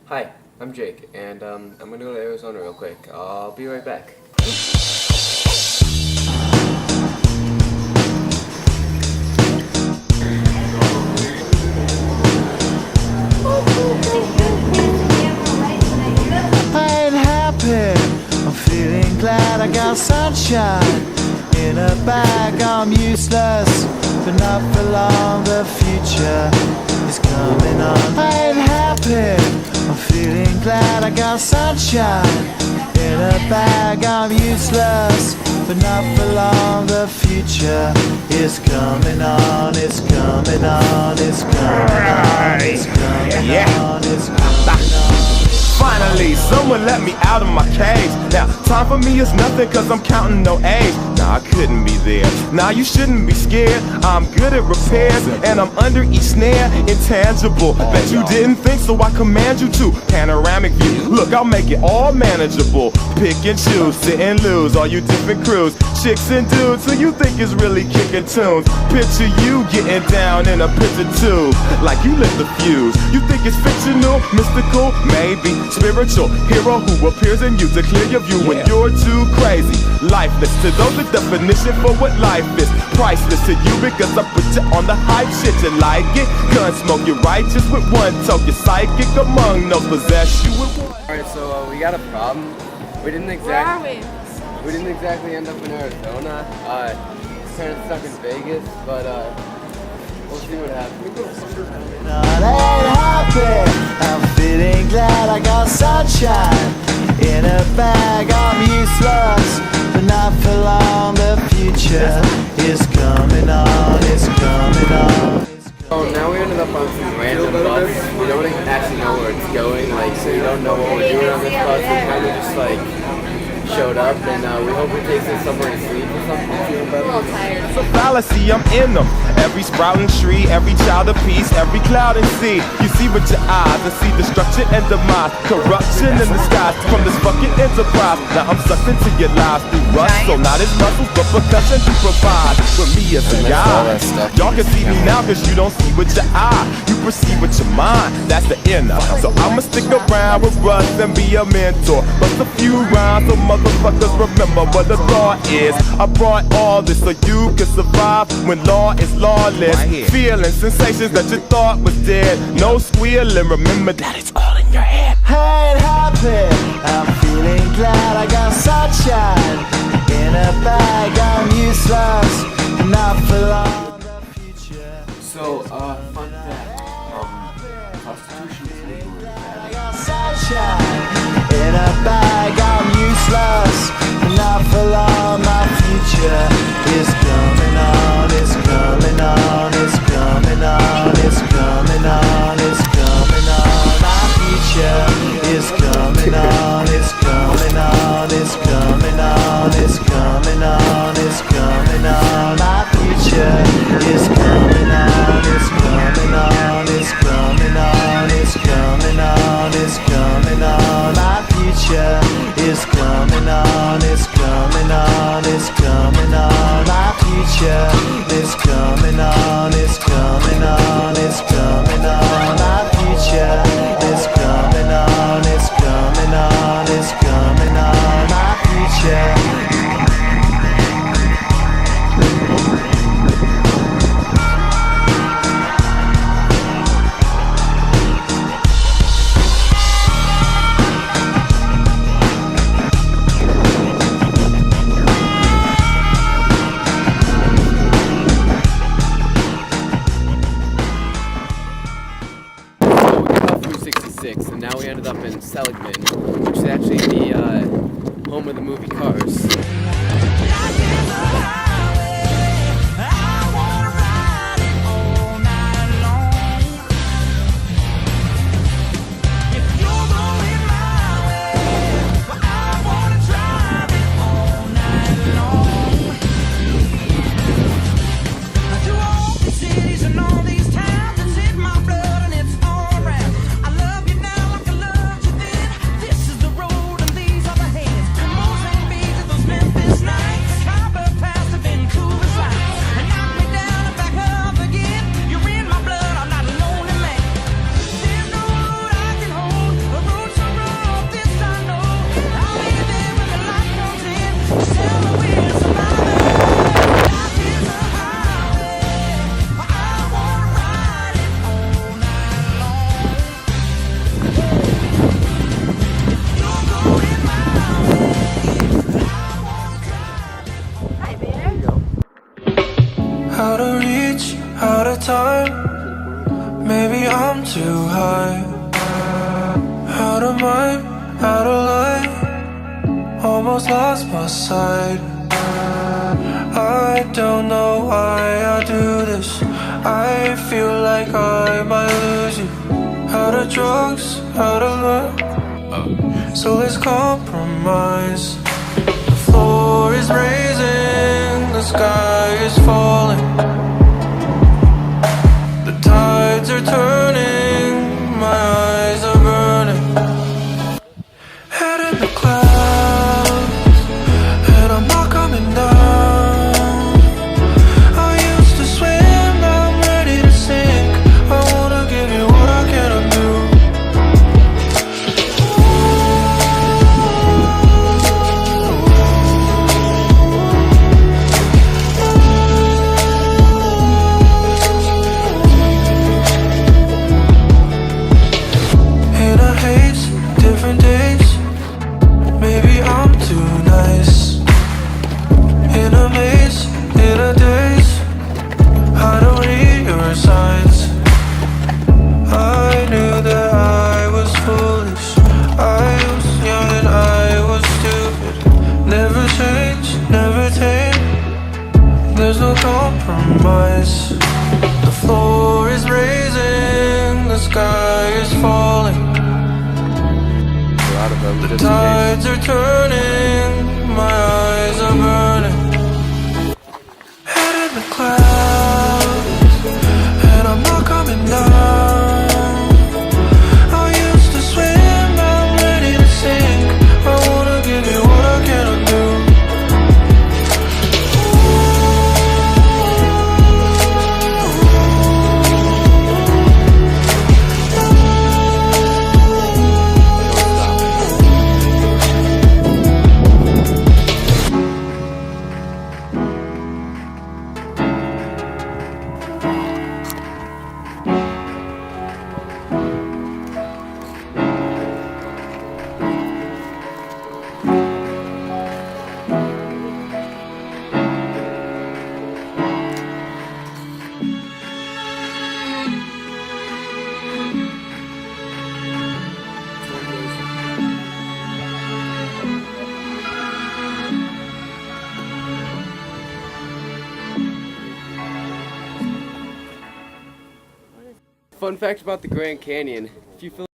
Hi, I'm Jake, and I'm gonna go to Arizona real quick. I'll be right back. I ain't happy, I'm feeling glad I got sunshine in a bag. I'm useless, but not for long, the future is coming on. I ain't happy, I'm feeling glad I got sunshine in a bag. I'm useless, but not for long, the future is coming on. It's coming on, it's coming on, it's coming on, it's coming on. Finally, someone let me out of my cage. Now, time for me is nothing cause I'm counting no age. Nah, I couldn't be there. Nah, you shouldn't be scared. I'm good at repairs and I'm under each snare. Intangible, bet you didn't think, so I command you to. Panoramic view, look, I'll make it all manageable. Pick and choose, sit and lose, all you different crews. Chicks and dudes who you think is really kicking tunes. Picture you getting down in a picture tube, like you lit the fuse. You think it's fictional, mystical, maybe spiritual hero who appears in you to clear your view when you're too crazy. Lifeless to those, the definition for what life is. Priceless to you because I put you on the hype shit. You like it? Gun smoke, you're righteous with one toke. You're psychic among no possess you with one. Alright, so we got a problem. We didn't exactly end up in Arizona. Kind of stuck in Vegas, but we'll see what happens. I ain't happy, I'm feeling glad I got sunshine in a bag. I'm useless, but not for long, the future is coming on, it's coming on. So now we ended up on some random bus. We don't actually know where it's going, so we don't know what we're doing on this bus. We kind of just showed up, and we hope it takes us somewhere to sleep or something. It's a fallacy, I'm in them. Every sprouting tree, every child of peace, every cloud and sea. You see with your eyes and see destruction and demise, corruption in the skies from this fucking enterprise. Now I'm sucked into your lives through rust, so not as muscles but percussion to provide for me as a guy. Y'all can see me now cause you don't see with your eye. You perceive with your mind, that's the inner. So I'ma stick around with Russ and be a mentor. Bust a few rhymes so motherfuckers remember what the law is. I brought all this so you can survive when law is lawless. Feeling sensations that you thought was dead. No squealing, remember that it's all in your head. I ain't happy, I'm feeling glad I got sunshine in a bag. I'm useless, not for long, the future. So, fun fact, prostitution is legal in I Canada. got sunshine in a bag. I'm useless, not for long, my future is coming on, it's coming on, it's coming on, it's coming on, it's coming on. My future is coming on, it's coming on, it's coming on, it's coming on, it's coming on. My future is coming on, it's coming on, it's coming on, it's coming on, it's coming on. My future is coming on, it's coming on, it's coming on. My future is coming on, it's coming on, it's coming on. My future is coming on, it's coming on, it's coming on. My future. And now we ended up in Seligman, which is actually the home of the movie Cars. These are the hands, and these Memphis nights. Copper past almost lost my sight. I don't know why I do this. I feel like I might lose you. Out of drugs, out of love. So let's compromise. The floor is raising, the sky is falling. The tides are turning, my eyes are burning. Head in the clouds, and I'm not coming down. I used to swim, now I'm ready to sink. I wanna give you what I cannot do. In a haze, different days. Maybe I'm too nice. In a maze, in a daze. I don't read your signs. I knew that I was foolish. I was young and I was stupid. Never change, never take. There's no compromise. The floor is raising, the sky is falling. A lot of them. The Just in case. tides are turning, my eyes are burning. Head in the clouds, and I'm not coming down. I used to swim, now I'm ready to sink. I wanna give you what I cannot do. Fun fact about the Grand Canyon: if you fill